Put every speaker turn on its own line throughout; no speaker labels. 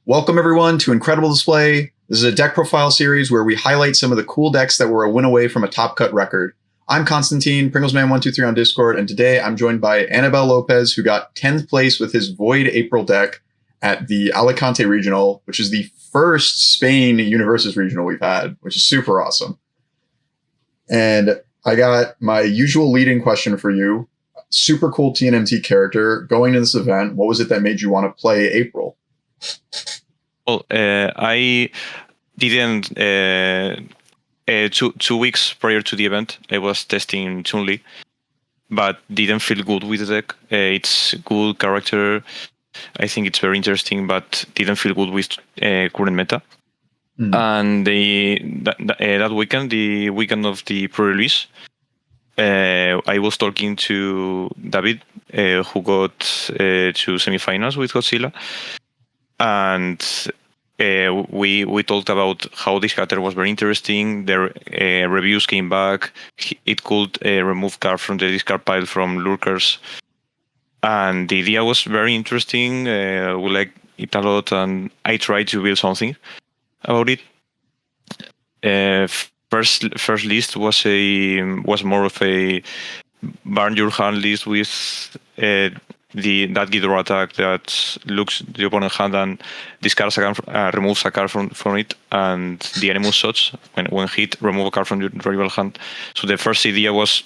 Welcome everyone to Incredible Display. This is a deck profile series where we highlight some of the cool decks that were a win away from a top cut record. I'm Constantine, Pringlesman123 on Discord, and today I'm joined by Aníbal López, who got 10th place with his Void April deck at the Alicante Regional, which is the first Spain Universus Regional we've had, which is super awesome. And I got my usual leading question for you. Super cool TMNT character. Going to this event, what was it that made you want to play April?
Well, I didn't. 2 weeks prior to the event, I was testing Chun-Li, but didn't feel good with the deck. It's good character. I think it's very interesting, but didn't feel good with current meta. And that weekend, the weekend of the pre-release, I was talking to David, who got to semifinals with Godzilla. And we talked about how this character was very interesting. The reviews came back. It could remove card from the discard pile from lurkers. And the idea was very interesting. We liked it a lot, and I tried to build something about it. First list was more of a burn your hand list with that Ghidorah attack that looks the opponent's hand and discards a card, removes a card from it, and the enemy shots when hit, remove a card from your rival hand. So the first idea was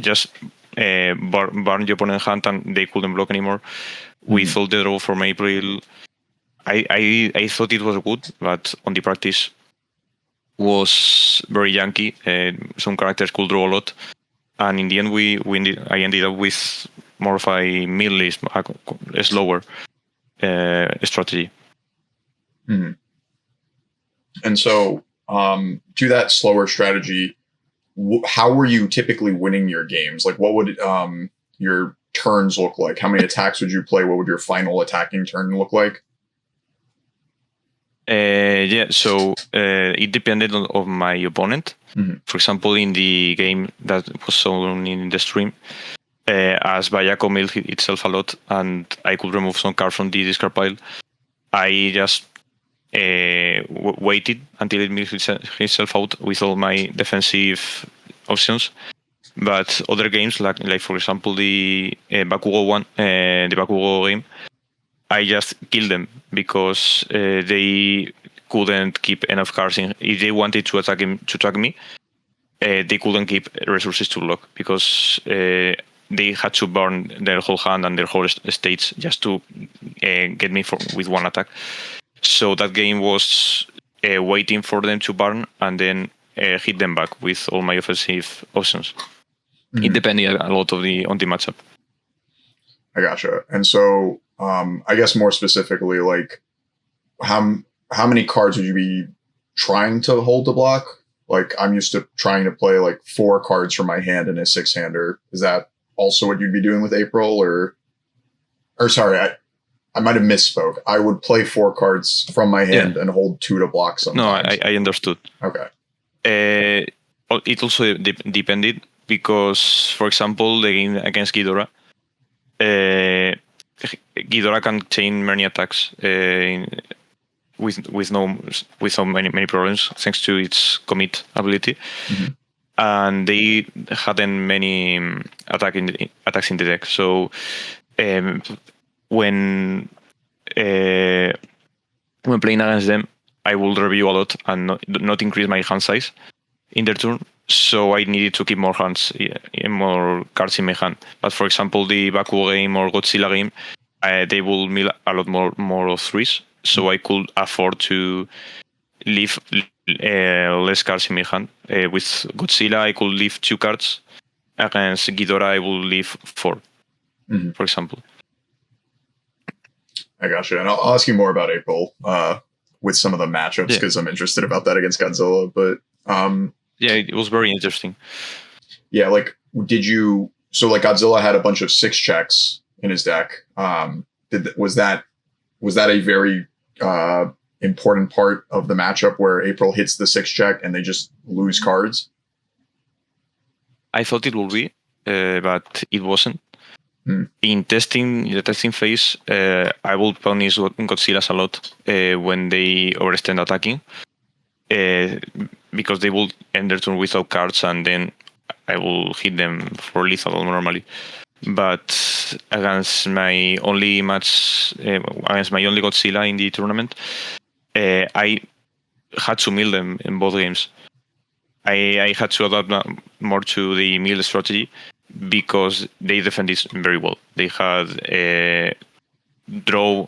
just burn your opponent's hand and they couldn't block anymore. With all the draw from April, I thought it was good, but on the practice was very janky. Some characters could draw a lot, and in the end I ended up with more of a mid list, a slower strategy.
Mm-hmm. And so, to that slower strategy, how were you typically winning your games? Like, what would your turns look like? How many attacks would you play? What would your final attacking turn look like?
So it depended on my opponent. Mm-hmm. For example, in the game that was shown in the stream, as Bayako milled itself a lot and I could remove some card from the discard pile, I just waited until it milled itself out with all my defensive options. But other games, like for example the Bakugo one, the Bakugo game, I just killed them because they couldn't keep enough cards in. If they wanted to attack me, they couldn't keep resources to block because they had to burn their whole hand and their whole states just to get me with one attack. So that game was waiting for them to burn and then hit them back with all my offensive options. Mm-hmm. It depended a lot on the matchup.
I gotcha. And so, I guess more specifically, like how many cards would you be trying to hold to block? Like, I'm used to trying to play like 4 cards from my hand in a 6-hander. Is that also what you'd be doing with April, or sorry, I might have misspoke. I would play 4 cards from my hand and hold 2 to block sometimes.
No, I understood.
Okay.
It also depended because, for example, the game against Ghidorah, Ghidorah can chain many attacks with so many problems thanks to its commit ability. Mm-hmm. And they hadn't many attacks in the deck. So when playing against them, I will review a lot and not increase my hand size in their turn. So I needed to keep more cards in my hand. But for example, the Bakugo game or Godzilla game, they will mill a lot more of 3s. So I could afford to leave less cards in my hand. With Godzilla, I could leave 2 cards. Against Ghidorah, I will leave 4, for example.
I gotcha. And I'll ask you more about April with some of the matchups because I'm interested about that against Godzilla. But
it was very interesting.
Yeah, like so Godzilla had a bunch of 6 checks in his deck. Was that a very important part of the matchup where April hits the 6 check and they just lose cards?
I thought it would be, but it wasn't. In the testing phase, I will punish Godzillas a lot when they overextend attacking, because they will end their turn without cards, and then I will hit them for lethal normally. But against my only Godzilla in the tournament, I had to mill them in both games. I had to adapt more to the mill strategy because they defended very well. They had draw.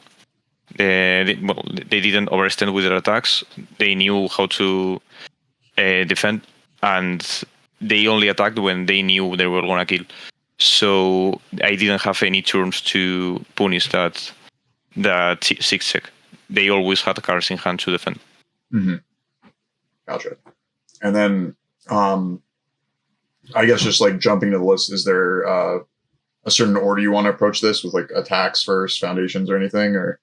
They didn't overextend with their attacks. They knew how to defend, and they only attacked when they knew they were gonna kill. So I didn't have any turns to punish that 6-sec. They always had cards in hand to defend.
Mm-hmm. Gotcha. And then, I guess just like jumping to the list, is there a certain order you want to approach this with, like attacks first, foundations, or anything? Or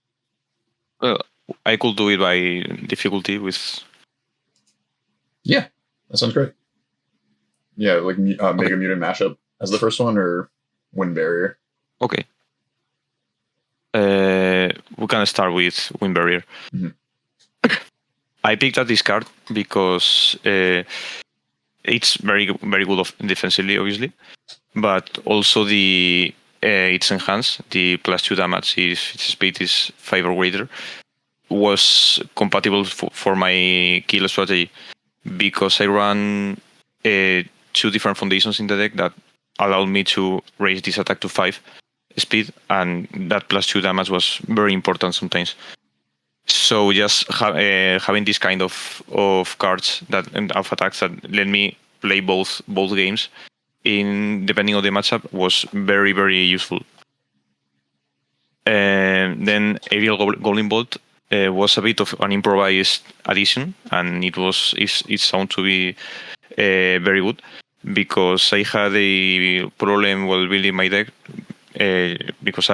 I could do it by difficulty with.
Yeah, that sounds great. Yeah, like Mega Mutant mashup as the first one, or Wind Barrier.
Okay. We can start with Wind Barrier.
Mm-hmm.
I picked up this card because it's very good defensively, obviously, but also its enhance, the +2 damage if its speed is 5 or greater, was compatible for my kill strategy, because I ran 2 different foundations in the deck that allowed me to raise this attack to 5 speed, and that +2 damage was very important sometimes. So just having this kind of cards of attacks that let me play both games depending on the matchup was very, very useful. Then Aerial Goblin Bolt was a bit of an improvised addition, and it's sound to be very good, because I had a problem while building my deck, because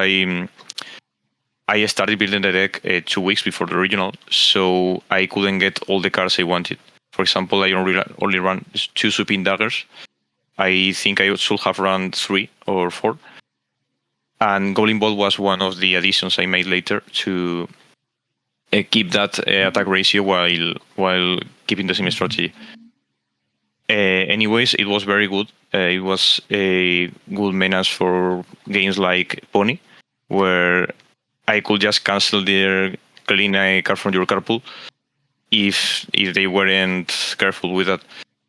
I started building the deck 2 weeks before the regional, so I couldn't get all the cards I wanted. For example, I only ran 2 Sweeping Daggers. I think I should have run 3 or 4. And Goblin Bolt was one of the additions I made later to keep that attack ratio while keeping the same strategy. Anyways, it was very good. It was a good menace for games like Pony, where I could just cancel their clean a card from your card pool if they weren't careful with that.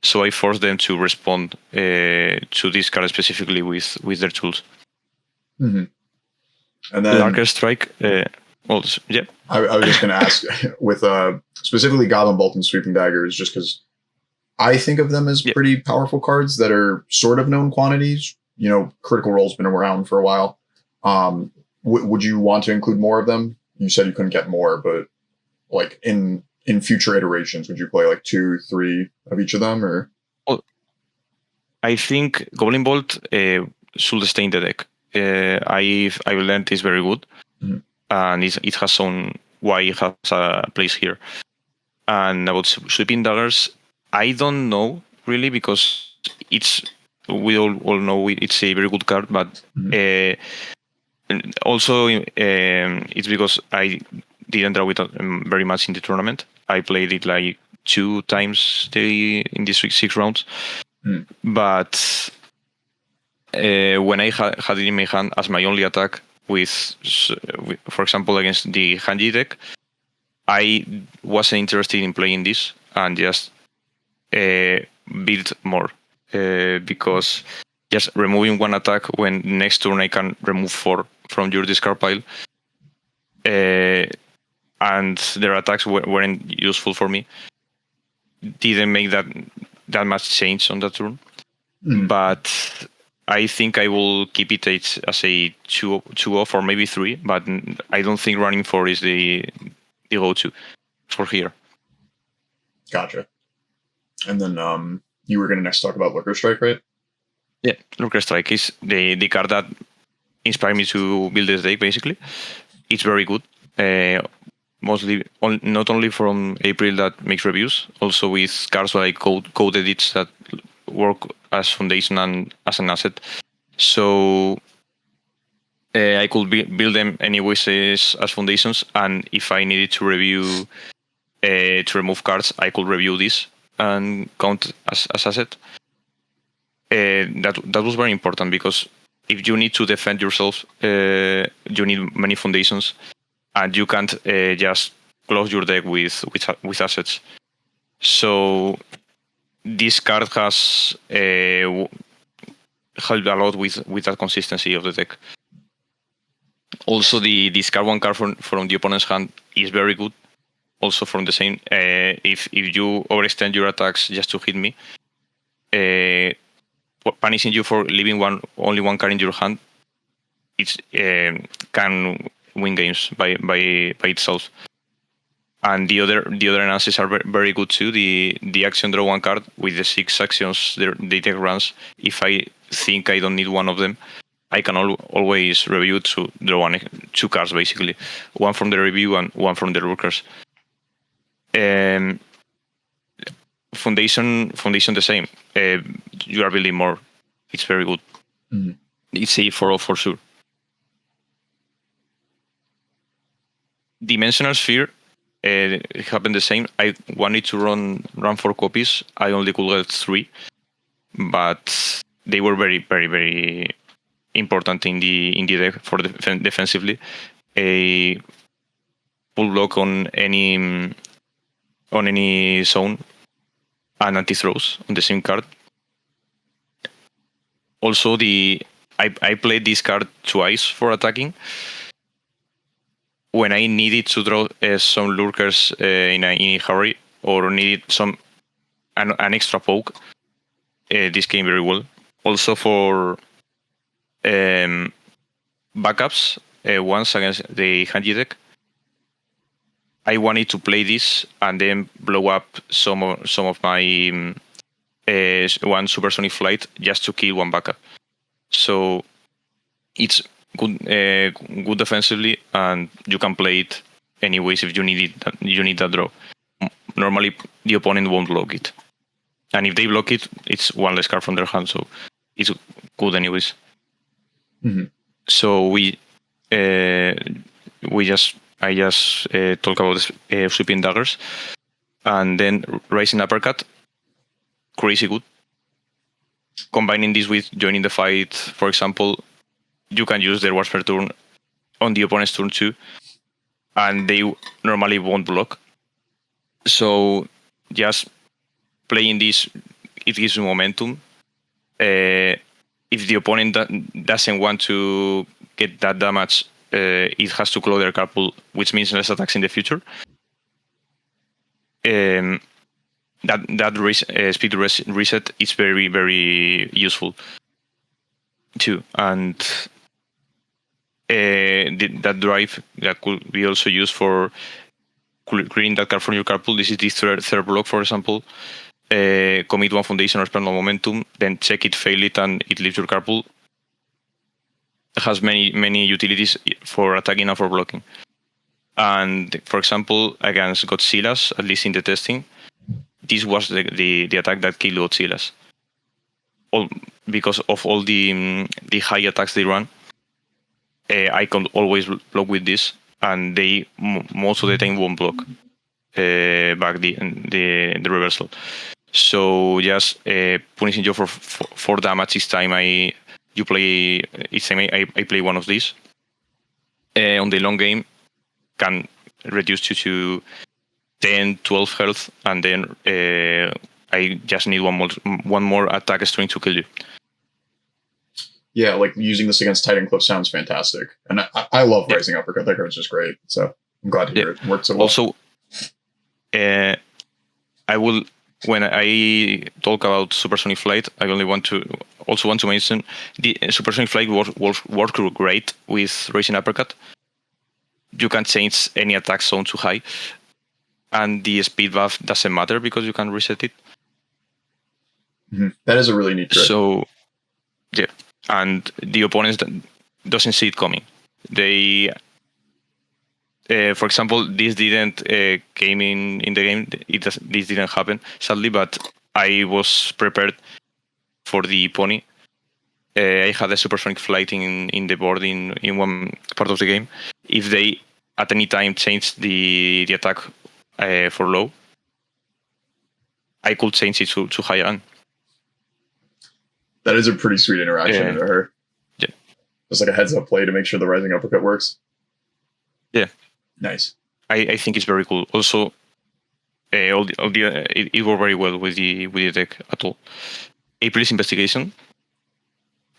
So I forced them to respond to this card specifically with their tools.
Mm-hmm. And then
Darker Strike. Yeah.
I was just going to ask with specifically Goblin Bolt and Sweeping Daggers, just because I think of them as pretty powerful cards that are sort of known quantities. You know, Critical Role's been around for a while. Would you want to include more of them? You said you couldn't get more, but like in future iterations, would you play like 2, 3 of each of them, or?
Well, I think Goblin Bolt should stay in the deck. I've learned it's very good, mm-hmm. and it has shown why it has a place here. And about Sweeping Daggers, I don't know really, because we all know it's a very good card, but also it's because I didn't draw it very much in the tournament. I played it like 2 times in these 6 rounds, but when I had it in my hand as my only attack with, for example, against the Hanji deck, I wasn't interested in playing this and just build more, because just removing 1 attack when next turn I can remove 4 from your discard pile, and their attacks weren't useful for me, didn't make that much change on that turn. But I think I will keep it as a 2 off or maybe 3, but I don't think running 4 is the go-to for here.
Gotcha. And then you were going to next talk about Lurker Strike, right?
Yeah, Lurker Strike is the card that inspired me to build this deck, basically. It's very good. Mostly, not only from April that makes reviews, also with cards like code edits that work as foundation and as an asset. So I could build them anyways as foundations, and if I needed to review to remove cards, I could review this and count as asset. That was very important because if you need to defend yourself, you need many foundations, and you can't just close your deck with assets. So this card has helped a lot with that consistency of the deck. Also, the discard one card from the opponent's hand is very good. Also from the same, if you overextend your attacks just to hit me, punishing you for leaving only one card in your hand, it can win games by itself. And the other analyses are very good too. The action draw one card with the 6 actions they take runs. If I think I don't need one of them, I can always review to draw 2 cards basically, one from the review and one from the lurkers. Foundation the same. You are building more. It's very good.
Mm-hmm.
It's a for all for sure. Dimensional Sphere. It happened the same. I wanted to run 4 copies. I only could get 3, but they were very, very, very important in the deck for defensively. A full block on any zone and anti-throws on the same card. Also, I played this card twice for attacking. When I needed to draw some lurkers in a hurry or needed an extra poke, this came very well. Also for backups, once against the Hanji deck, I wanted to play this and then blow up some of my one supersonic flight just to kill one backup. So it's good defensively, and you can play it anyways if you need it. You need that draw. Normally, the opponent won't block it, and if they block it, it's one less card from their hand, so it's good anyways.
Mm-hmm.
So I just talk about sweeping daggers, and then rising uppercut, crazy good. Combining this with joining the fight, for example, you can use their wards per turn on the opponent's turn too, and they normally won't block. So just playing this, it gives you momentum. If the opponent doesn't want to get that damage, it has to close their card pool, which means less attacks in the future. That speed reset is very, very useful too, and that drive that could be also used for clearing that card from your card pool. This is the third block, for example. Commit one foundation or spend no momentum, then check it, fail it, and it leaves your card pool. It has many utilities for attacking and for blocking. And for example, against Godzilla's, at least in the testing, this was the attack that killed Godzilla's. Because of all the high attacks they run, I can always block with this, and they most of the time won't block back the reversal. So just punishing you for 4 damage each time I play one of these. On the long game, can reduce you to 10, 12 health, and then I just need one more attack string to kill you.
Yeah, like using this against Titan Cliff sounds fantastic, and I love Rising Uppercut. That card's just great. So I'm glad to hear it works so well.
Also, I will, when I talk about Supersonic Flight, I only want to mention the Supersonic Flight works great with Rising Uppercut. You can change any attack zone to high, and the speed buff doesn't matter because you can reset it.
Mm-hmm. That is a really neat trick.
So, yeah. And the opponents doesn't see it coming. They, for example, this didn't came in the game. This didn't happen, sadly. But I was prepared for the pony. I had a supersonic flight in the board in one part of the game. If they at any time change the attack for low, I could change it to high on.
That is a pretty sweet interaction to her.
Yeah.
Just like a heads up play to make sure the rising uppercut works.
Yeah.
Nice.
I think it's very cool. Also, it worked very well with the deck at all. April's Investigation.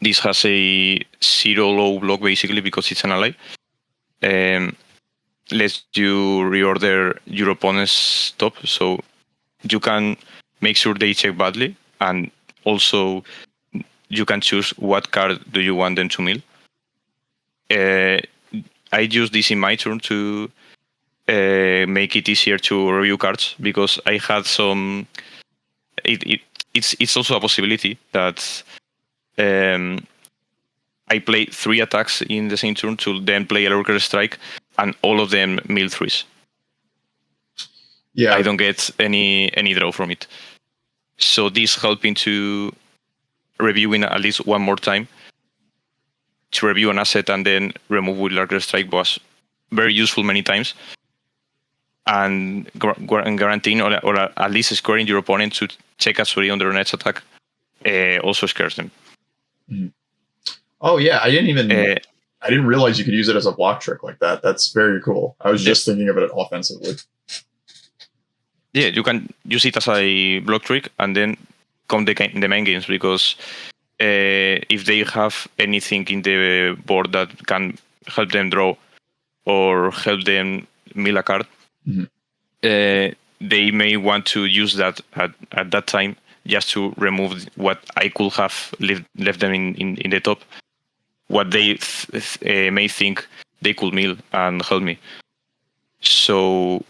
This has a 0 low block basically because it's an ally. Lets you reorder your opponent's top, so you can make sure they check badly, and also you can choose what card do you want them to mill. I use this in my turn to make it easier to review cards because I had some. It's also a possibility that I play 3 attacks in the same turn to then play a Lurker Strike, and all of them mill 3s.
Yeah,
I don't get any draw from it. So this helping to reviewing at least one more time to review an asset and then remove with Lurker Strike was very useful many times. And guaranteeing or at least scoring your opponent to check a Suri on their next attack also scares them.
Mm-hmm. Oh yeah, I didn't realize you could use it as a block trick like that. That's very cool. I was just thinking of it offensively.
Yeah, you can use it as a block trick and then come the main games because if they have anything in the board that can help them draw or help them mill a card,
mm-hmm.
They may want to use that at that time just to remove what I could have left them in the top, what they may think they could mill and help me. So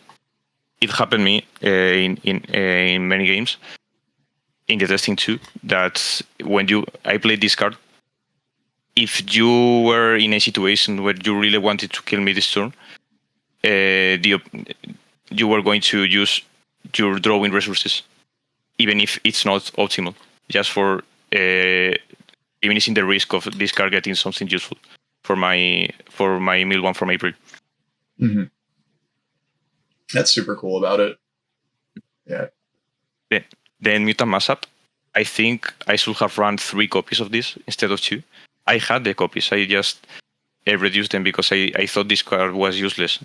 it happened me in many games in the testing too that when I played this card, if you were in a situation where you really wanted to kill me this turn, you were going to use your drawing resources, even if it's not optimal, just for diminishing the risk of this card getting something useful for my mill one from April.
Mm-hmm. That's super cool about it. Yeah.
Then Mutant Mashup, I think I should have run 3 copies of this instead of 2. I had the copies. I just reduced them because I thought this card was useless.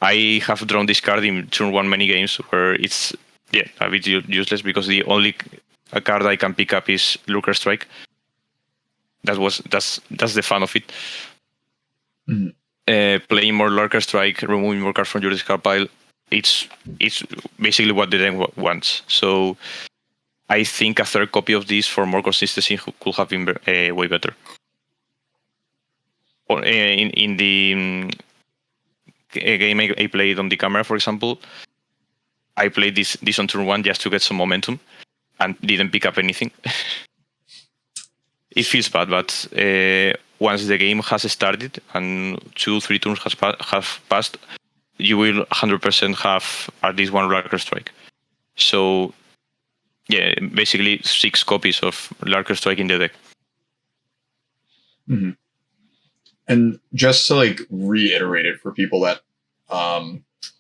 I have drawn this card in turn 1 many games where it's a bit useless because the only card I can pick up is Lurker Strike. That's the fun of it.
Mm-hmm.
Playing more Lurker Strike, removing more cards from your discard pile, it's basically what the deck wants. So I think a 3rd copy of this for more consistency could have been way better. Or in the game I played on the camera, for example, I played this on turn 1 just to get some momentum and didn't pick up anything. It feels bad, but once the game has started and 2-3 turns have passed, you will 100% have at least one Lurker Strike. So yeah, basically 6 copies of Lurker Strike in the deck.
Mm-hmm. And just to reiterate it for people that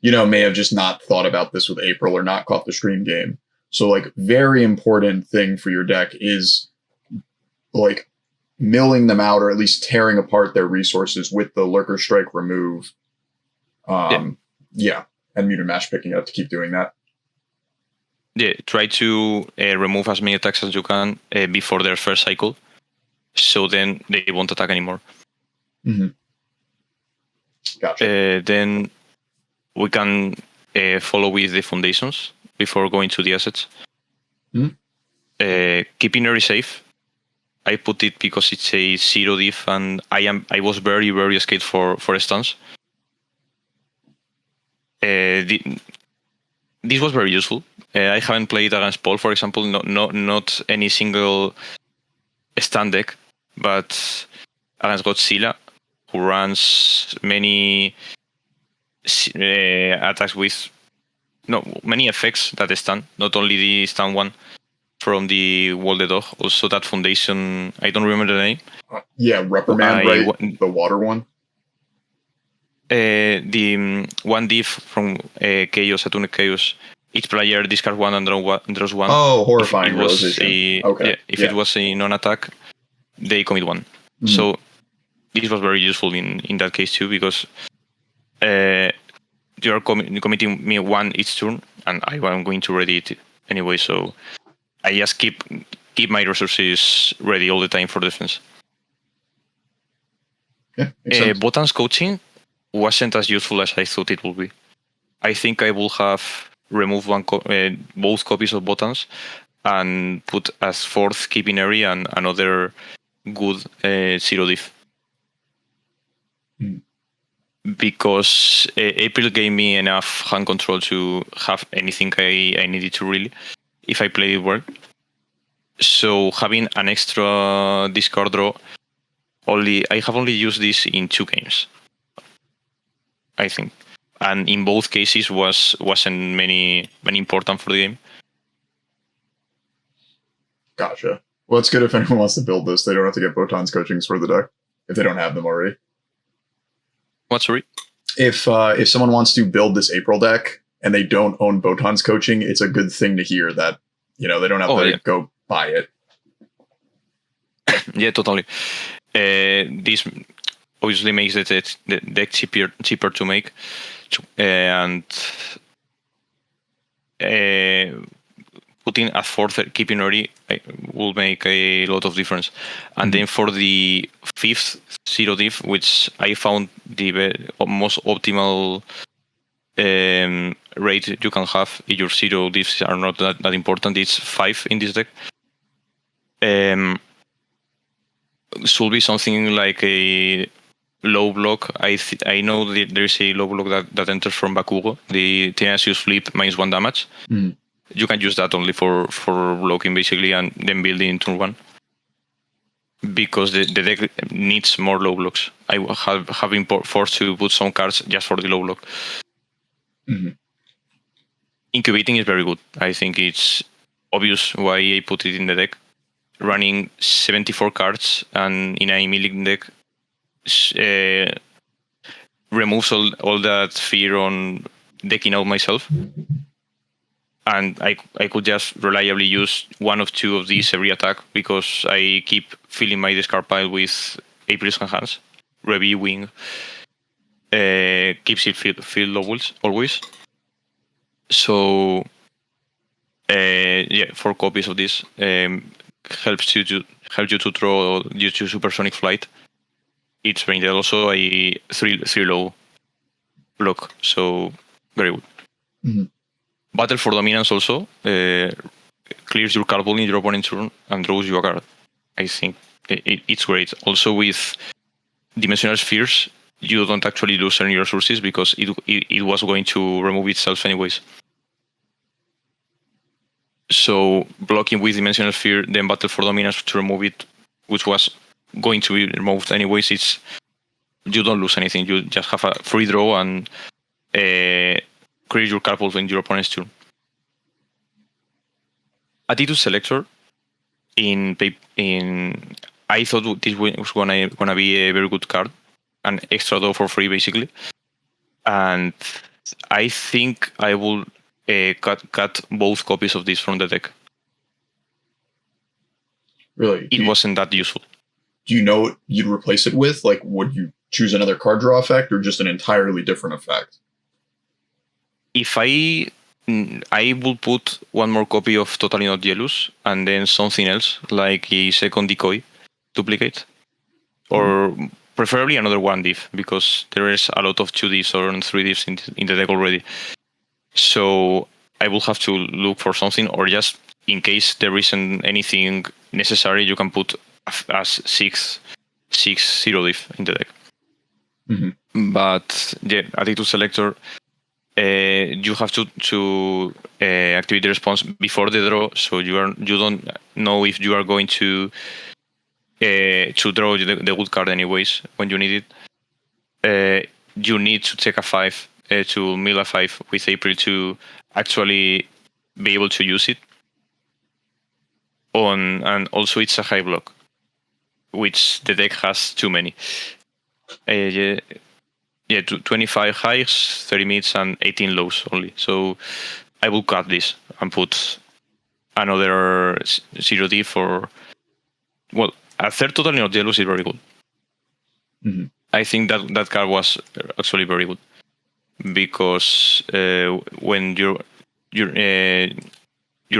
may have just not thought about this with April or not caught the stream game. So very important thing for your deck is milling them out or at least tearing apart their resources with the Lurker Strike remove. And Mutant Mash picking up to keep doing that.
Yeah, try to remove as many attacks as you can before their first cycle, so then they won't attack anymore.
Mm-hmm. Gotcha.
Then we can follow with the foundations before going to the assets.
Mm-hmm.
Keeping very safe. I put it because it's a 0 diff, and I was very, very scared for a stance. This was very useful. I haven't played against Paul, for example, not any single stand deck, but against Godzilla, who runs many attacks with many effects that stun, not only the stun one from the Wall the Dog. Also, that foundation, I don't remember the name.
Yeah, Reprimand, right? The water one.
The one diff from Chaos, Atune Chaos. Each player discards one and draws one.
Oh, horrifying realization. Okay.
Yeah, if it was a non-attack, they commit one. Mm-hmm. So this was very useful in that case too, because you are committing me one each turn, and I'm going to ready it anyway. So I just keep my resources ready all the time for defense.
Yeah,
Botan's coaching wasn't as useful as I thought it would be. I think I will have removed both copies of Botans and put as fourth keeping area and another good zero diff. Because April gave me enough hand control to have anything I needed to really, if I played it well. So having an extra discard draw, I have only used this in 2 games, I think, and in both cases wasn't many important for the game.
Gotcha. Well, it's good if anyone wants to build this. They don't have to get Botan's coachings for the deck if they don't have them already.
What, sorry?
If someone wants to build this April deck and they don't own Botan's coaching, it's a good thing to hear that, they don't have to go buy it.
Yeah, totally. This obviously makes the deck cheaper to make, and putting a fourth keeping ready will make a lot of difference. And then for the 5th zero diff, which I found the most optimal rate you can have if your zero diffs are not that important, it's 5 in this deck. Should be something like a low block. I know that there's a low block that enters from Bakugo, the Tenacious Flip -1 damage. You can use that only for blocking basically, and then building in turn 1. Because the deck needs more low blocks. I have been forced to put some cards just for the low block. Incubating is very good. I think it's obvious why I put it in the deck. Running 74 cards and in a milling deck removes all that fear on decking out myself. And I could just reliably use 1 of 2 of these every attack, because I keep filling my discard pile with April's Hands. Reviewing keeps it filled always. So 4 copies of this helps you to throw due to Supersonic Flight. It's very good. Also a 3 low block, so very good. Battle for Dominance also clears your card pool in your opponent's turn and draws you a card. I think it's great. Also with Dimensional Spheres, you don't actually lose any resources because it was going to remove itself anyways. So blocking with Dimensional Sphere, then Battle for Dominance to remove it, which was going to be removed anyways, you don't lose anything. You just have a free draw and create your card pool in your opponent's turn. Attitude Selector, I thought this was gonna be a very good card, an extra draw for free basically, and I think I will cut both copies of this from the deck.
Really?
It wasn't that useful.
Do you know what you'd replace it with? Like, would you choose another card draw effect or just an entirely different effect?
If I will put 1 more copy of Totally Not Jealous and then something else, like a second decoy duplicate, or preferably another 1 diff, because there is a lot of 2 diffs or 3 diffs in the deck already. So I will have to look for something, or just in case there isn't anything necessary, you can put as 6 zero diff in the deck. But yeah, Attitude Selector, you have to activate the response before the draw, so you don't know if you are going to draw the good card anyways when you need it. You need to take a 5 to mill a 5 with April to actually be able to use it. and also it's a high block, which the deck has too many. Yeah, 25 highs, 30 mids, and 18 lows only. So I will cut this and put another 0D for, well, a third total in Odilus is very good.
Mm-hmm.
I think that card was actually very good because when your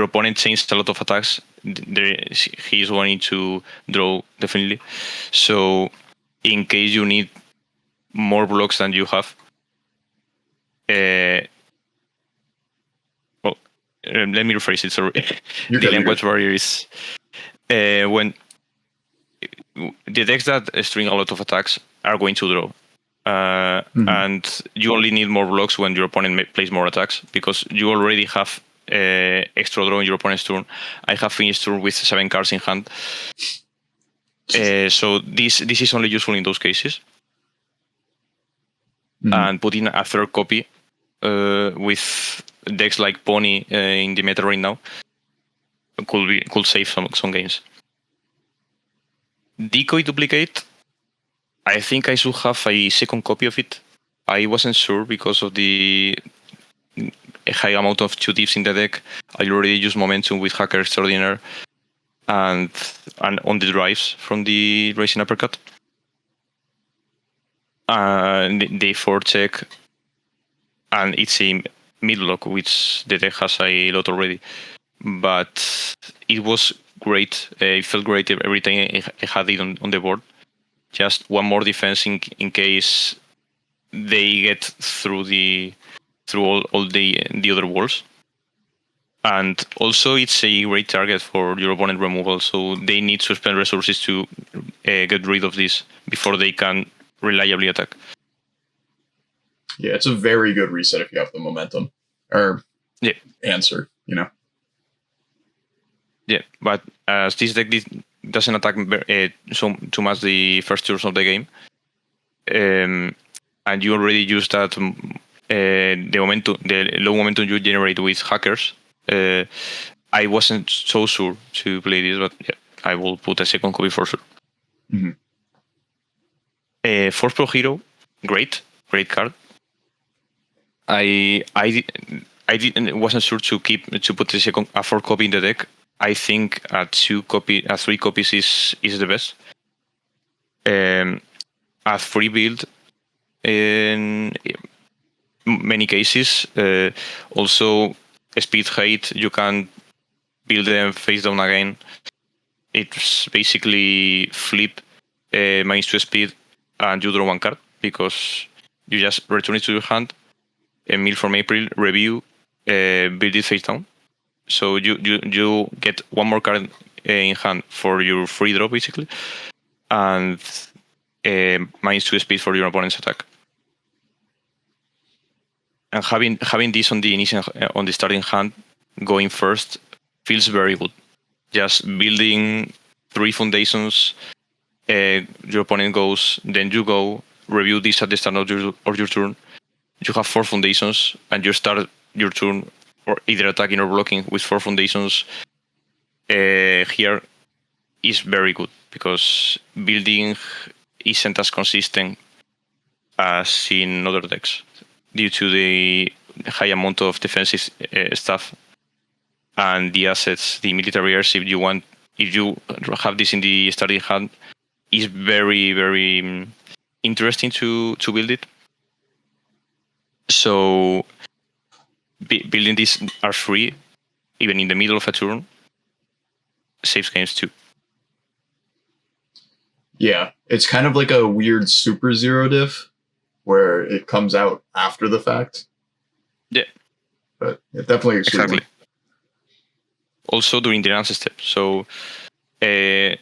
opponent changes a lot of attacks, he is going to draw definitely. So in case you need more blocks than you have, let me rephrase it. Sorry, the language barrier is when the decks that string a lot of attacks are going to draw. And you only need more blocks when your opponent plays more attacks because you already have extra draw in your opponent's turn. I have finished turn with 7 cards in hand. So this is only useful in those cases. And putting a third copy with decks like Pony in the meta right now could save some games. Decoy Duplicate, I think I should have a second copy of it. I wasn't sure because of the high amount of 2 dips in the deck. I already used Momentum with Hacker Extraordinaire and on the drives from the Racing Uppercut. They forecheck, and it's a mid-lock, which the deck has a lot already. But it was great. It felt great every time I had it on the board. Just one more defense in case they get through all the other walls. And also it's a great target for your opponent removal, so they need to spend resources to get rid of this before they can reliably attack.
Yeah, it's a very good reset if you have the momentum or answer,
Yeah, but as this deck doesn't attack too much the first turns of the game, and you already used that the low momentum you generate with hackers, I wasn't so sure to play this, but yeah, I will put a second copy for sure. Force Pro Hero, great card. I wasn't sure to put a 4 copy in the deck. I think a 3 copies is the best. A free build in many cases. Also, speed hate, you can build them face down again. It's basically flip -2 speed and you draw 1 card because you just return it to your hand, mill from April, review, build it face down. So you get 1 more card in hand for your free draw basically, and -2 speed for your opponent's attack. And having this on the starting hand, going first, feels very good. Just building 3 foundations, your opponent goes, then you go, review this at the start of your turn. You have 4 foundations, and you start your turn or either attacking or blocking with 4 foundations. Here is very good because building isn't as consistent as in other decks due to the high amount of defensive stuff and the assets, the military airship you want. If you have this in the starting hand, is very, very interesting to build it. So building these are free, even in the middle of a turn, saves games too.
Yeah, it's kind of like a weird super zero diff where it comes out after the fact.
Yeah.
But it definitely
exactly. Also during the dance step. So I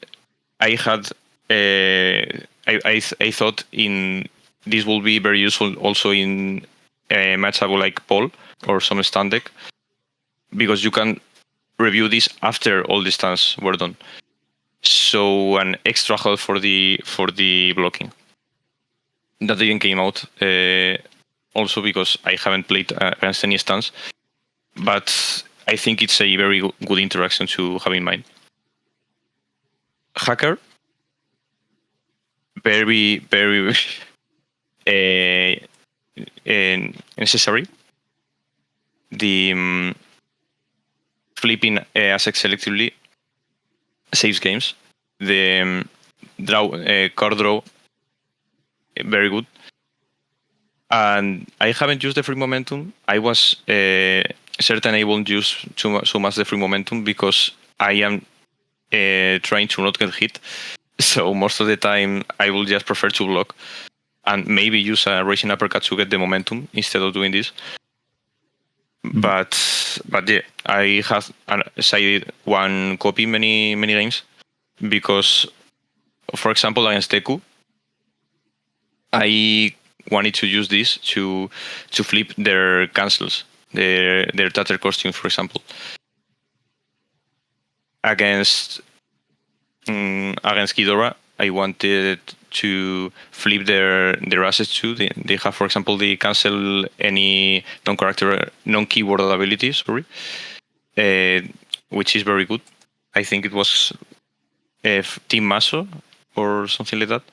had I thought this will be very useful also in a matchup like Paul or some stand deck, because you can review this after all the stands were done. So an extra help for the blocking. That didn't came out also because I haven't played against any stands, but I think it's a very good interaction to have in mind. hacker. Very, very necessary. The flipping assets selectively saves games. The card draw, very good. And I haven't used the free momentum. I was certain I won't use so much the free momentum because I am trying to not get hit. So most of the time I will just prefer to block and maybe use a racing uppercut to get the momentum instead of doing this. But yeah, I have sided one copy many games because, for example, against Deku, I wanted to use this to flip their cancels, their Tatter costumes, for example. Against Ghidorah, I wanted to flip their assets too. They have, for example, they cancel any non-keyword abilities, which is very good. I think it was Team Maso or something like that.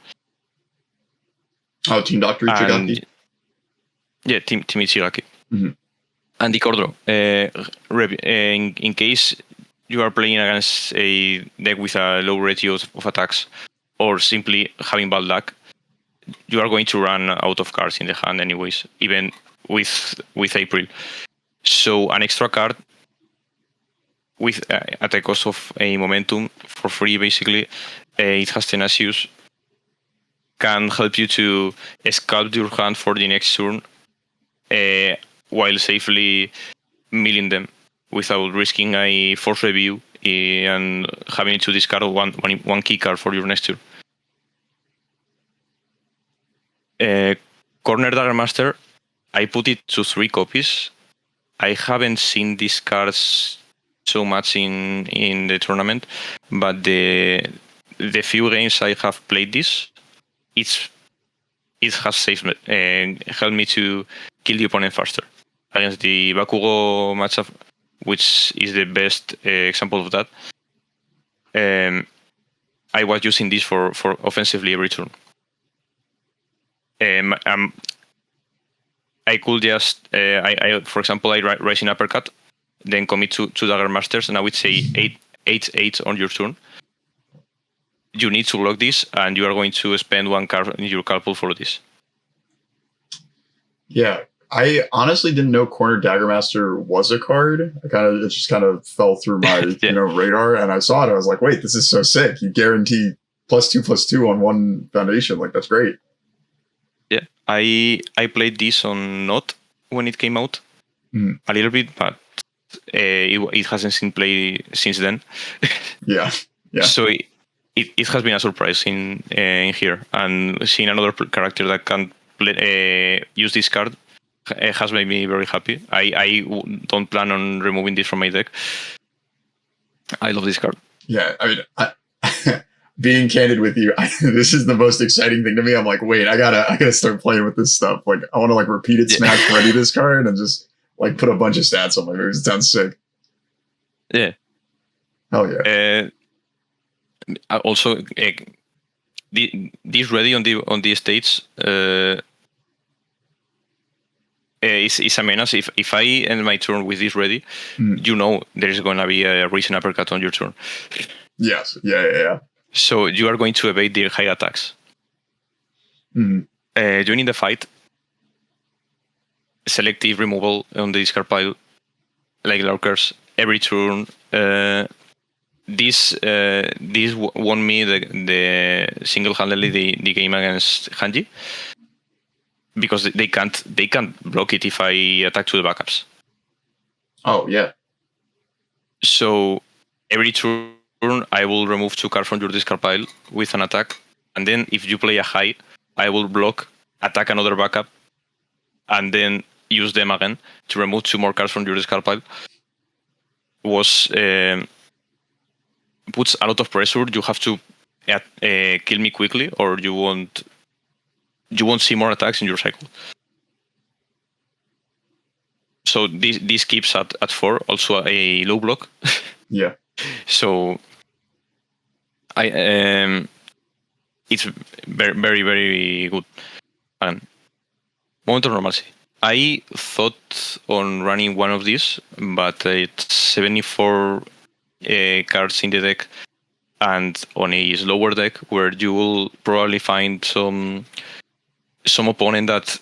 Oh, Team Dr. Ichigaki?
Yeah, Team Ichigaki.
Mm-hmm.
And the Cordro. In case you are playing against a deck with a low ratio of attacks, or simply having bad luck, you are going to run out of cards in the hand anyways, even with April. So an extra card with at the cost of a momentum for free, basically, it has Tenacious, can help you to sculpt your hand for the next turn while safely milling them without risking a force review and having to discard one key card for your next turn. Corner Dagger Master, I put it to 3 copies. I haven't seen these cards so much in the tournament, but the few games I have played this, it has saved me and helped me to kill the opponent faster. Against the Bakugo matchup, which is the best example of that, I was using this for offensively every turn. I could just, for example, I Rising Uppercut, then commit to Dagger Masters, and I would say 8/8 on your turn. You need to block this, and you are going to spend 1 card in your card pool for this.
Yeah, I honestly didn't know Corner Daggermaster was a card. It just kind of fell through my radar, and I saw it. I was like, wait, this is so sick! You guarantee +2/+2 on 1 foundation. Like, that's great.
Yeah, I played this on Not when it came out a little bit, but it hasn't seen play since then.
Yeah.
So it has been a surprise in here, and seeing another character that can use this card has made me very happy. I don't plan on removing this from my deck. I love this card.
Yeah, I mean, being candid with you, this is the most exciting thing to me. I'm like, wait, I gotta start playing with this stuff. Like, I want to repeat it, smash ready this card, and just put a bunch of stats on my moves. It sounds sick.
Yeah.
Hell yeah.
Also, this ready on the States is a menace. If I end my turn with this ready, you know there's going to be a Racing Uppercut on your turn.
Yes. Yeah.
So you are going to evade their high attacks. Joining the fight, selective removal on the discard pile, like lurkers, every turn. This won me the single-handedly the game against Hanji, because they can't block it if I attack to the backups.
Oh yeah.
So every turn I will remove 2 cards from your discard pile with an attack, and then if you play a high, I will block, attack another backup, and then use them again to remove 2 more cards from your discard pile. Puts a lot of pressure. You have to kill me quickly, or you won't see more attacks in your cycle. So this keeps at 4, also a low block.
Yeah.
So It's very, very, very good. And moment of normalcy. I thought on running one of these, but it's 74 cards in the deck, and on a slower deck where you will probably find some opponent that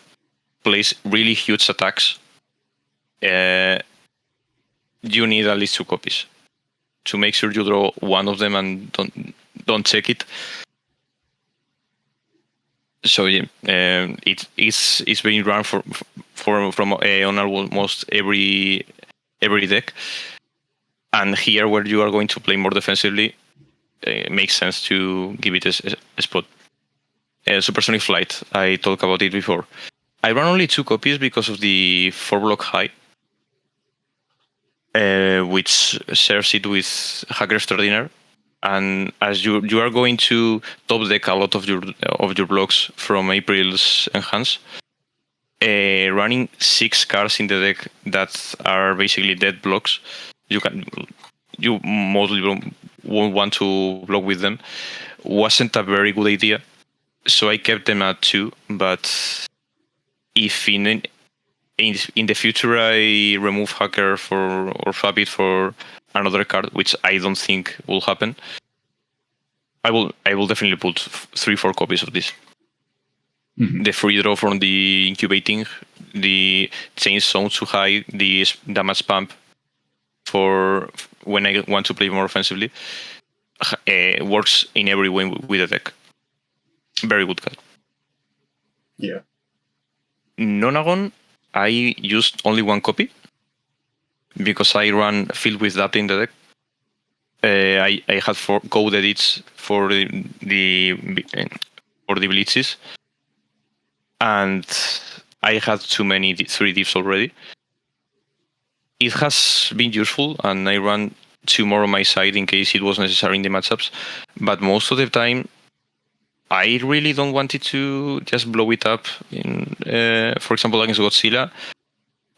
plays really huge attacks. You need at least 2 copies to make sure you draw one of them and don't check it. So yeah, it's being run from on almost every deck, and here where you are going to play more defensively, it makes sense to give it a spot. Supersonic Flight, I talked about it before. I run only 2 copies because of the 4-block high, which shares it with Hacker Extraordinaire. And as you are going to top deck a lot of your blocks from April's enhance, running 6 cards in the deck that are basically dead blocks, you mostly won't want to block with them, wasn't a very good idea. So I kept them at 2, but if in the future I remove Hacker or swap it for another card, which I don't think will happen, I will definitely put 3-4 copies of this. Mm-hmm. The free draw from the incubating, the change zone to high, the damage pump for when I want to play more offensively, works in every way with the deck. Very good card.
Yeah.
Nonagon, I used only 1 copy because I run filled with data in the deck. I had 4 code edits for the blitzes, and I had too many 3 divs already. It has been useful, and I ran 2 more on my side in case it was necessary in the matchups. But most of the time, I really don't want it to just blow it up. For example, against Godzilla,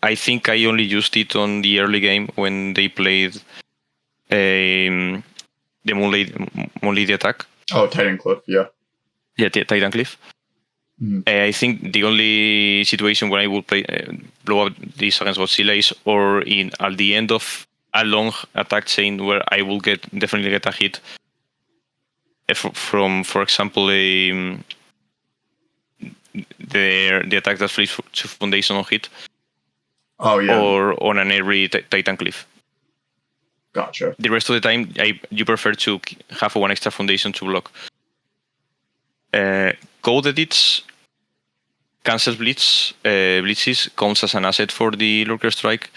I think I only used it on the early game when they played the Moonlady attack.
Oh, Titan Cliff, yeah.
Yeah, Titan Cliff. Mm-hmm. I think the only situation where I will play blow up this against Godzilla is or at the end of a long attack chain where I will definitely get a hit from, for example, the attack that flips to Foundation on hit.
Oh yeah.
Or on an every Titan Cliff.
Gotcha.
The rest of the time, you prefer to have 1 extra Foundation to block. Code edits, cancel blitzes counts as an asset for the Lurker Strike.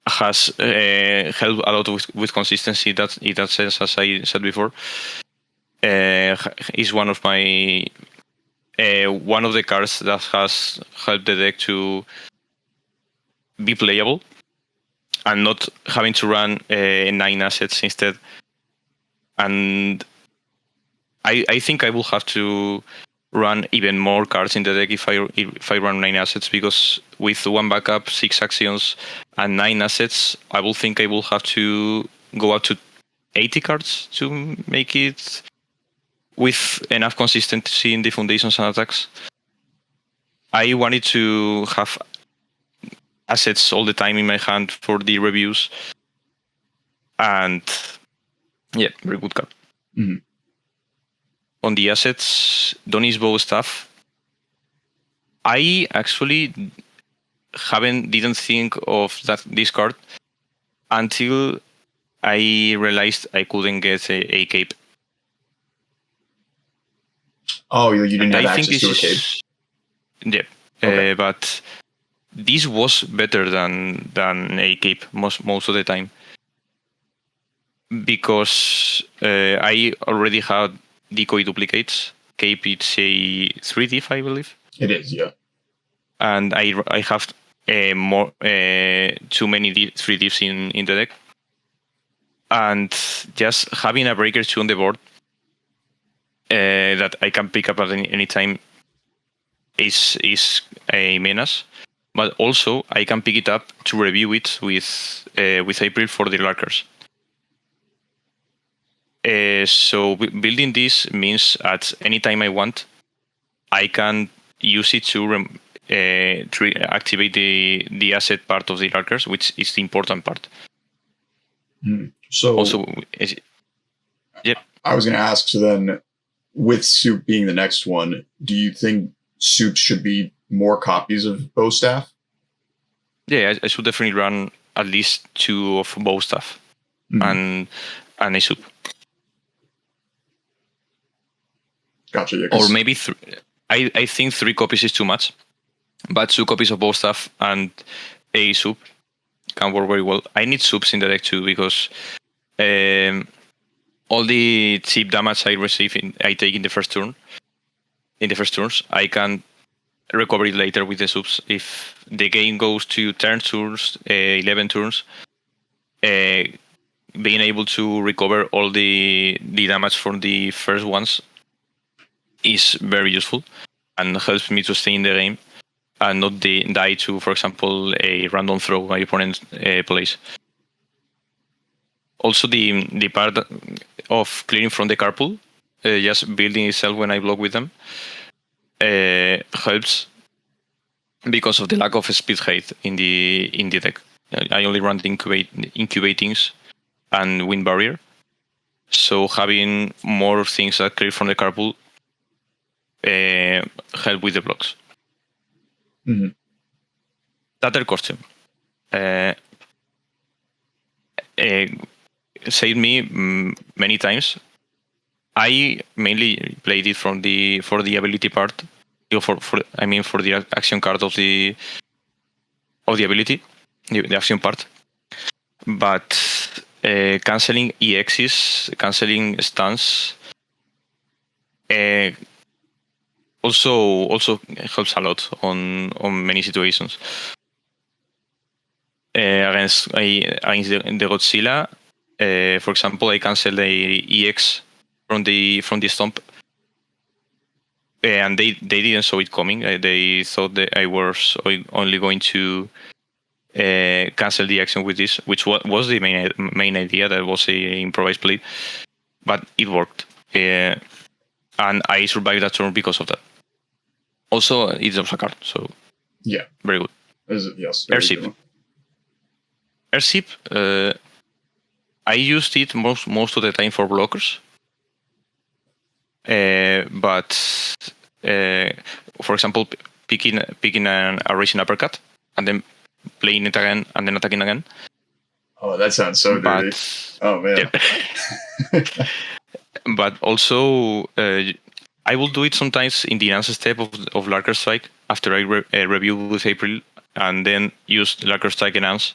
Has helped a lot with consistency in that sense, as I said before. Is one of my one of the cards that has helped the deck to be playable and not having to run 9 assets instead. And I think I will have to run even more cards in the deck if I run 9 assets, because with 1 backup, 6 actions, and 9 assets, I will think I will have to go up to 80 cards to make it with enough consistency in the foundations and attacks. I wanted to have assets all the time in my hand for the reviews, and yeah, very good card. Mm-hmm. On the assets, Donnie's bow staff, I actually didn't think of this card until I realized I couldn't get a cape.
Oh, you didn't have access to a cape.
Yeah, okay. But this was better than a cape most of the time, because I already had decoy duplicates. Cape, it's a 3 diff, I believe.
It is, yeah.
And I have more too many 3 diffs in the deck, and just having a breaker 2 on the board that I can pick up at any time is a menace. But also I can pick it up to review it with April for the lurkers. So building this means at any time I want, I can use it to activate the asset part of the lurkers, which is the important part.
So
Also, yep.
I was going to ask, so then with Soup being the next one, do you think Soup should be more copies of bow staff?
Yeah, I should definitely run at least 2 of bow staff and a Soup.
Gotcha. Yeah,
or maybe I think 3 copies is too much, but 2 copies of both stuff and a Soup can work very well. I need Soups in the deck too, because all the cheap damage I receive I take in the first turns, I can recover it later with the Soups. If the game goes to 10 turns, 11 turns, being able to recover all the damage from the first ones is very useful and helps me to stay in the game and not die to, for example, a random throw my opponent plays. Also, the part of clearing from the card pool, just building itself when I block with them, helps because of the lack of speed height in the deck. I only run the incubatings and wind barrier, so having more things that clear from the card pool help with the blocks. Other costume saved me many times. I mainly played it for the ability part, for the action card of the ability, the action part. But canceling EXs, canceling stuns, also helps a lot on many situations. Against the Godzilla, for example, I cancelled the EX from the stomp, and they didn't saw it coming. They thought that I was only going to cancel the action with this, which was the main idea. That was a improvised play, but it worked, and I survived that turn because of that. Also, it drops a card, so
yeah,
very good.
Yes,
Airship. Airship, I used it most of the time for blockers. But for example, picking a racing uppercut and then playing it again and then attacking again.
Oh, that sounds so dirty. Oh man.
Yeah. But also, I will do it sometimes in the answer step of Lurker Strike after I review with April, and then use Lurker Strike enhance.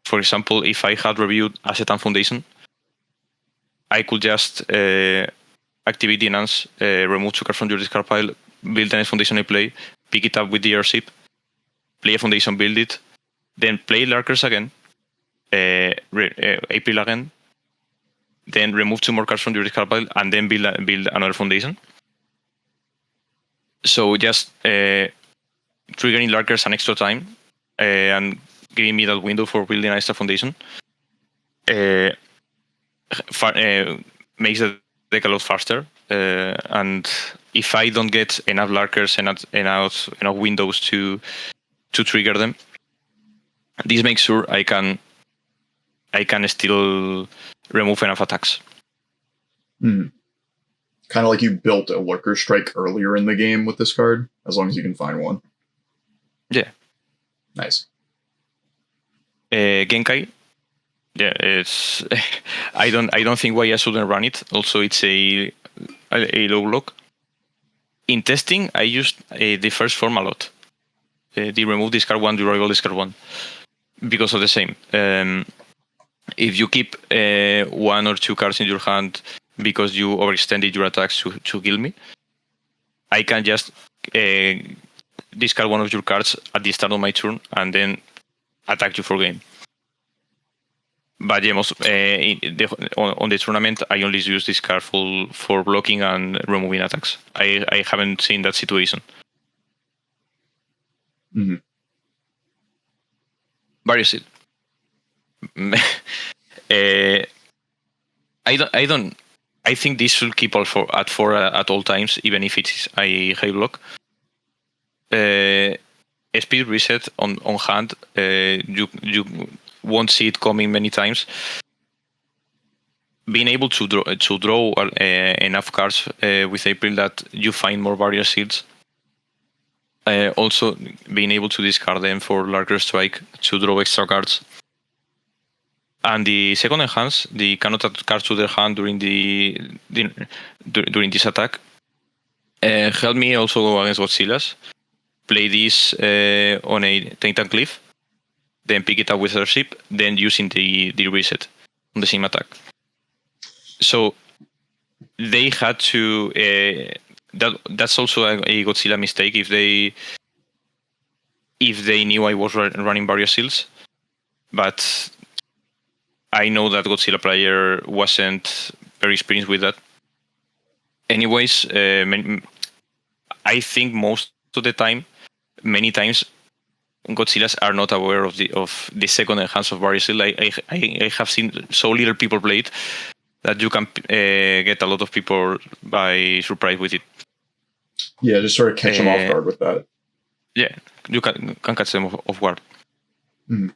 For example, if I had reviewed Asset and Foundation, I could just activate the enhance, remove 2 cards from your discard pile, build the next foundation I play, pick it up with the airship, play a foundation, build it, then play Lurkers again, April again, then remove 2 more cards from your discard pile, and then build another foundation. So just triggering Lurkers an extra time and giving me that window for building an extra foundation makes the deck a lot faster. And if I don't get enough Lurkers and enough windows to trigger them, this makes sure I can still remove enough attacks.
Kind of like you built a Lurker Strike earlier in the game with this card, as long as you can find one.
Yeah.
Nice.
Genkai. Yeah, it's. I don't think why I shouldn't run it. Also, it's a low block. In testing, I used the first form a lot. The remove discard 1, the rival discard 1, because of the same. If you keep 1 or 2 cards in your hand because you overextended your attacks to kill me, I can just discard 1 of your cards at the start of my turn and then attack you for game. But yeah, on the tournament, I only use this card for blocking and removing attacks. I haven't seen that situation.
Mm-hmm.
Variosid. I don't. I think this should keep at 4 at all times, even if it's a high block. Speed reset on hand. You won't see it coming many times. Being able to draw enough cards with April that you find more barrier shields. Also, being able to discard them for larger strike to draw extra cards. And the second enhance, the cannot add cards to their hand during during this attack, help me also go against Godzillas. Play this on a Titan Cliff, then pick it up with Airship, then using the reset on the same attack. So they had to. That's also a Godzilla mistake if they knew I was running barrier shields, but I know that Godzilla player wasn't very experienced with that. Anyways, I think most of the time, many times, Godzillas are not aware of the second enhance of barrier shield. I have seen so little people play it that you can get a lot of people by surprise with it.
Yeah, just sort of catch them off guard with that.
Yeah, you can catch them off guard.
Mm-hmm.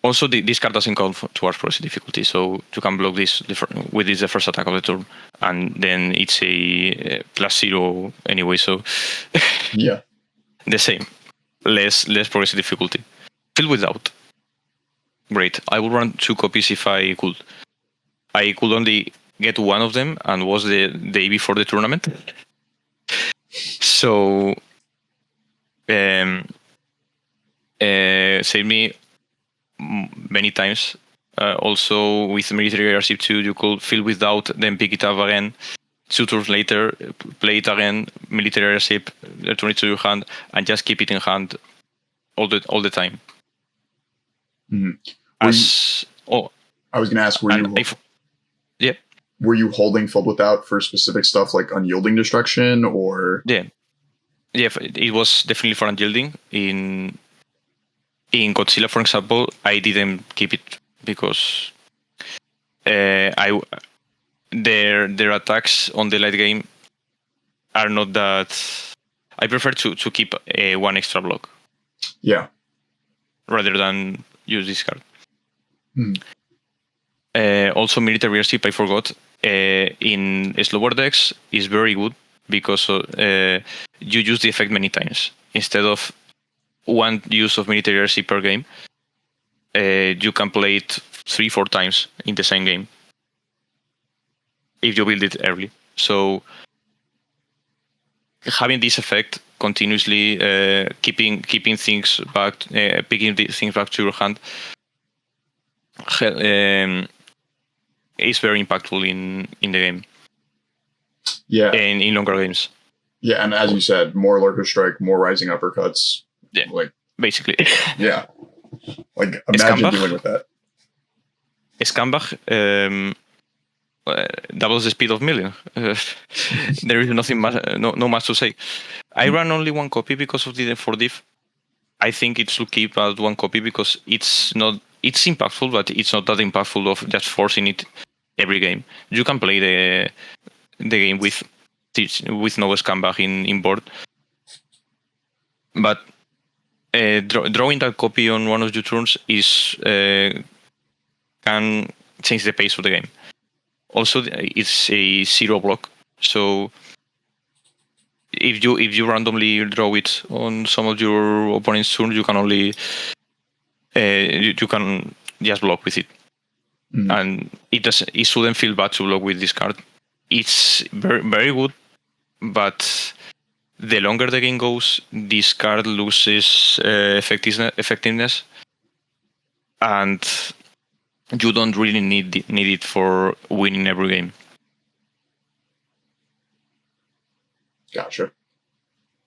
Also, this card doesn't count towards progressive difficulty, so you can block this with this the first attack of the turn, and then it's a +0 anyway. So
yeah,
the same, less progressive difficulty. Fill without. Great. I would run 2 copies if I could. I could only get one of them, and was the day before the tournament. So saved me many times. Also with military airship 2, you could fill without, then pick it up again. 2 turns later, play it again, military airship, return it to your hand, and just keep it in hand all the time.
Mm-hmm.
I
was going to ask, were you holding filled without for specific stuff like unyielding destruction, or?
Yeah, it was definitely for unyielding. In Godzilla, for example, I didn't keep it because their attacks on the late game are not that. I prefer to keep one extra block.
Yeah.
Rather than use this card.
Hmm.
Also, military airship, I forgot. In slower decks is very good because you use the effect many times instead of one use of military airship per game. You can play it 3-4 times in the same game if you build it early. So having this effect continuously, keeping things back, picking things back to your hand, is very impactful in the game.
Yeah.
And in longer games.
Yeah, and as you said, more lurker strike, more rising uppercuts.
Yeah,
like
basically.
Yeah, like imagine dealing with that.
Scambach doubles the speed of Million. There is nothing much, no much to say. I ran only 1 copy because of the 4 diff. I think it should keep at 1 copy because it's impactful, but it's not that impactful of just forcing it every game. You can play the game with no Scambach in board, but drawing that copy on one of your turns can change the pace of the game. Also, it's a 0 block, so if you randomly draw it on some of your opponent's turn, you can only you can just block with it. Mm. And it shouldn't feel bad to block with this card. It's very, very good, but the longer the game goes, this card loses effectiveness, and you don't really need it for winning every game.
Gotcha.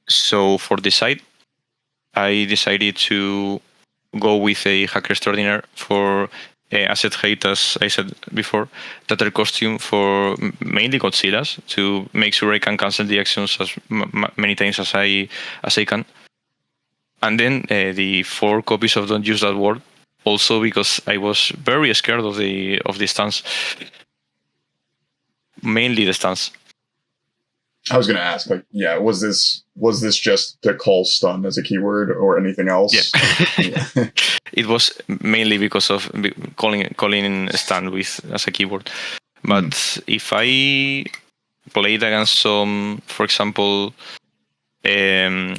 So for the side, I decided to go with a Hacker Extraordinaire for asset hate, as I said before, Tatter costume for mainly Godzillas to make sure I can cancel the actions as many times as I can. And then the 4 copies of Don't Use That Word, also because I was very scared of the stance. Mainly the stance.
I was going to ask, like, yeah, was this just to call stun as a keyword or anything else?
Yeah. It was mainly because of calling stun with as a keyword. But if I played against some, for example, some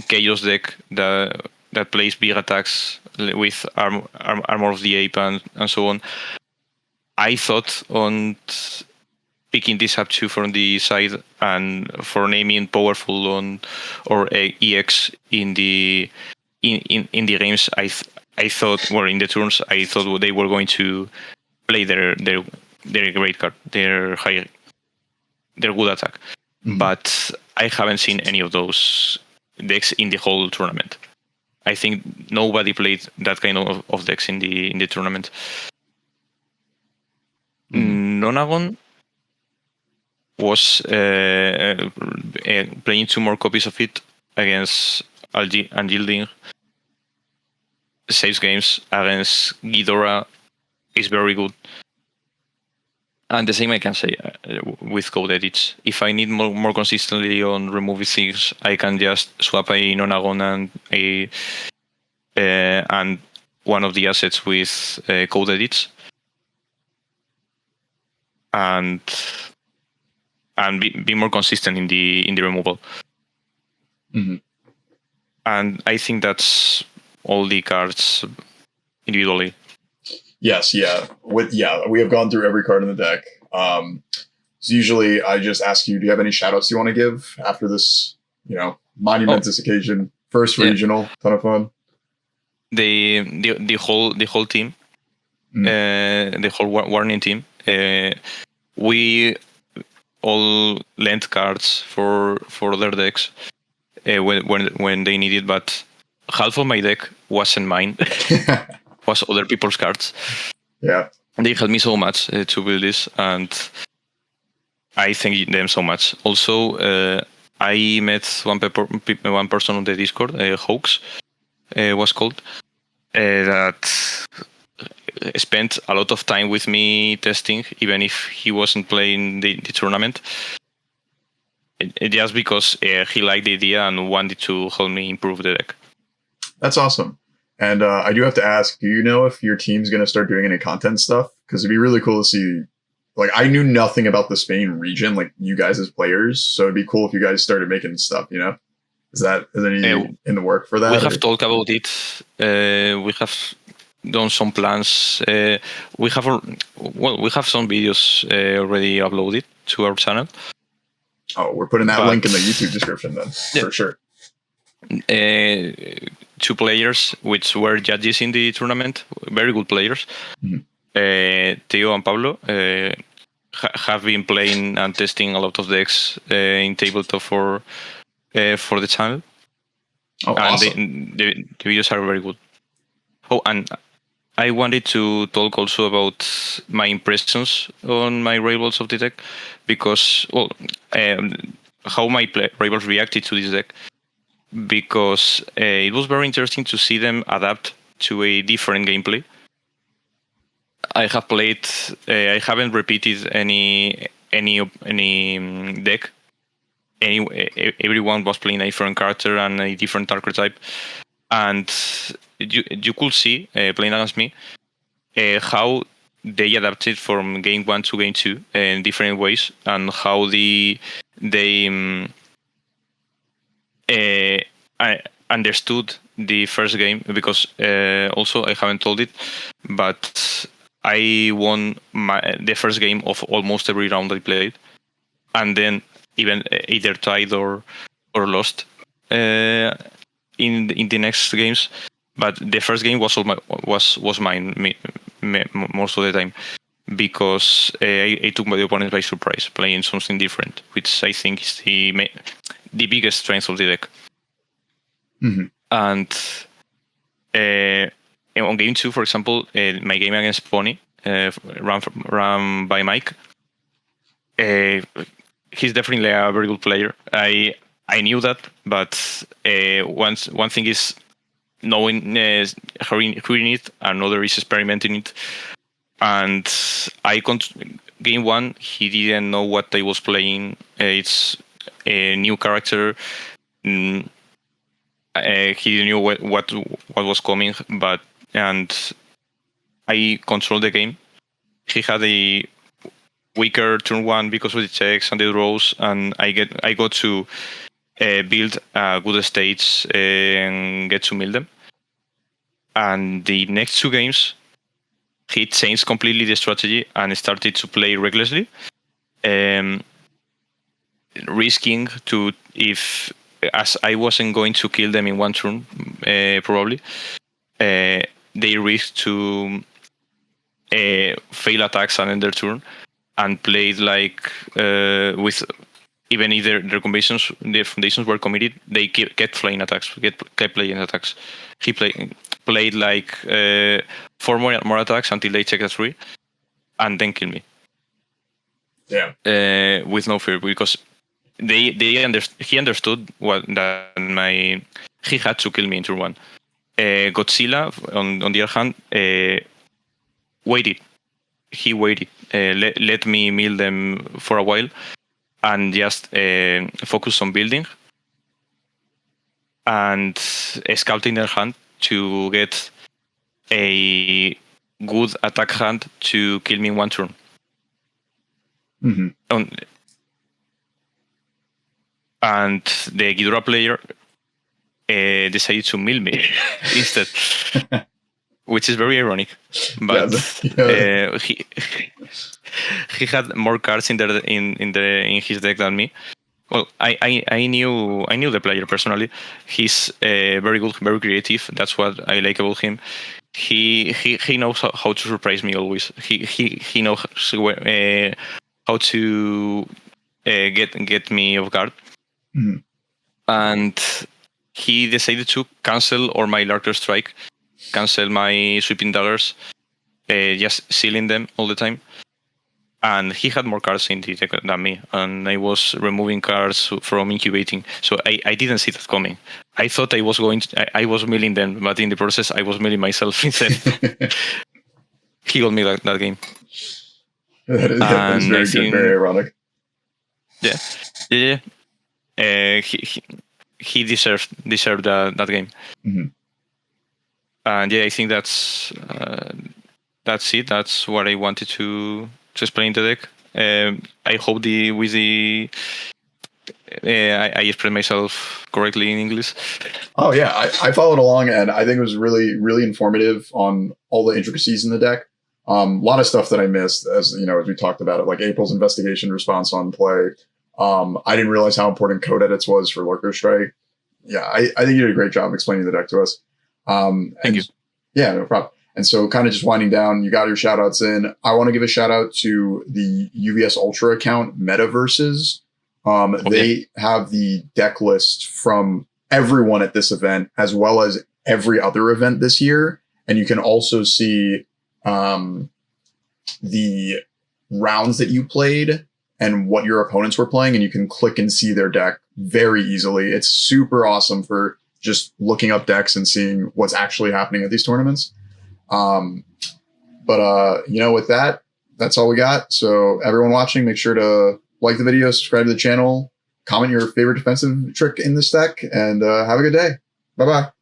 chaos deck that plays big attacks with armor of the ape and so on, I thought on picking this up too from the side and for naming powerful on or EX in the games. I thought, well, in the turns, I thought they were going to play their great card, their good attack. But I haven't seen any of those decks in the whole tournament. I think nobody played that kind of decks in the tournament. Nonagon was playing 2 more copies of it against Unyielding. Saves games against Ghidorah is very good. And the same I can say with code edits. If I need more consistently on removing things, I can just swap a Nonagon and one of the assets with code edits, and be more consistent in the removal. And I think that's all the cards individually.
Yes, yeah. We have gone through every card in the deck. So usually I just ask you, do you have any shout-outs you want to give after this, monumentous occasion? First regional, ton of fun.
The whole team, the whole warning team. We all lent cards for their decks when they needed, but half of my deck wasn't mine. Was other people's cards.
Yeah.
They helped me so much to build this, and I thank them so much. Also, I met one person on the Discord, Hoax was called, that spent a lot of time with me testing, even if he wasn't playing the tournament. Just because he liked the idea and wanted to help me improve the deck.
That's awesome. And I do have to ask, do you know if your team's going to start doing any content stuff? Because it'd be really cool to see. Like, I knew nothing about the Spain region, like you guys as players. So it'd be cool if you guys started making stuff, Is any in the work for that?
We have talked about it. We have done some plans. We have some videos already uploaded to our channel.
Oh, we're putting that link in the YouTube description then, for sure.
2 players which were judges in the tournament, very good players. Theo and Pablo have been playing and testing a lot of decks in tabletop for the channel.
Oh,
and
awesome.
the videos are very good. Oh, and I wanted to talk also about my impressions on my rivals of the deck, because how my rivals reacted to this deck. Because it was very interesting to see them adapt to a different gameplay. I have played. I haven't repeated any deck. Everyone was playing a different character and a different archetype, and you could see playing against me how they adapted from game 1 to game 2 in different ways, and how I understood the first game, because also I haven't told it, but I won the first game of almost every round I played, and then even either tied or lost in the next games. But the first game was mine most of the time, because I took my opponent by surprise, playing something different, which I think is the biggest strength of the deck. And on game 2, for example, my game against Pony, run by Mike, he's definitely a very good player. I knew that, but one thing is knowing hearing it, another is experimenting it. And game one, he didn't know what I was playing. It's a new character. Mm, he knew what was coming, and I controlled the game. He had a weaker turn one because of the checks and the draws, and I got to build good states and get to mill them. And the next two games, he changed completely the strategy and started to play recklessly, risking to, if as I wasn't going to kill them in one turn, probably, they risked to fail attacks and end their turn, and played like with even if their foundations were committed, they kept playing attacks, kept playing attacks. He played like 4 more attacks until they checked a 3, and then killed me.
Yeah.
With no fear, because he understood he had to kill me in turn 1. Godzilla, on the other hand, waited. He waited, let me mill them for a while, and just focus on building and scouting their hand to get a good attack hand to kill me in one turn.
Mm-hmm.
And the Ghidorah player decided to mill me instead, which is very ironic. But he had more cards in his deck than me. Well, I knew the player personally. He's very good, very creative. That's what I like about him. He knows how to surprise me always. He knows how to get me off guard.
Mm-hmm.
And he decided to cancel all my larger strike, cancel my sweeping daggers, just sealing them all the time. And he had more cards in the deck than me, and I was removing cards from incubating. So I didn't see that coming. I thought I was milling them, but in the process I was milling myself instead. He got me that game.
That is very good, very ironic.
Yeah. He deserved that game.
Mm-hmm.
And yeah, I think that's it. That's what I wanted to explain the deck. I hope I explained myself correctly in English.
Oh yeah, I followed along, and I think it was really, really informative on all the intricacies in the deck. A lot of stuff that I missed, as we talked about it, like April's investigation response on play. I didn't realize how important code edits was for Lurker Strike. Yeah, I think you did a great job explaining the deck to us.
Thank you.
Yeah, no problem. And so kind of just winding down, you got your shout outs in. I want to give a shout out to the UVS Ultra account, Metaverses. They have the deck list from everyone at this event, as well as every other event this year. And you can also see the rounds that you played and what your opponents were playing. And you can click and see their deck very easily. It's super awesome for just looking up decks and seeing what's actually happening at these tournaments. With that, that's all we got. So everyone watching, make sure to like the video, subscribe to the channel, comment your favorite defensive trick in this deck, and have a good day. Bye-bye.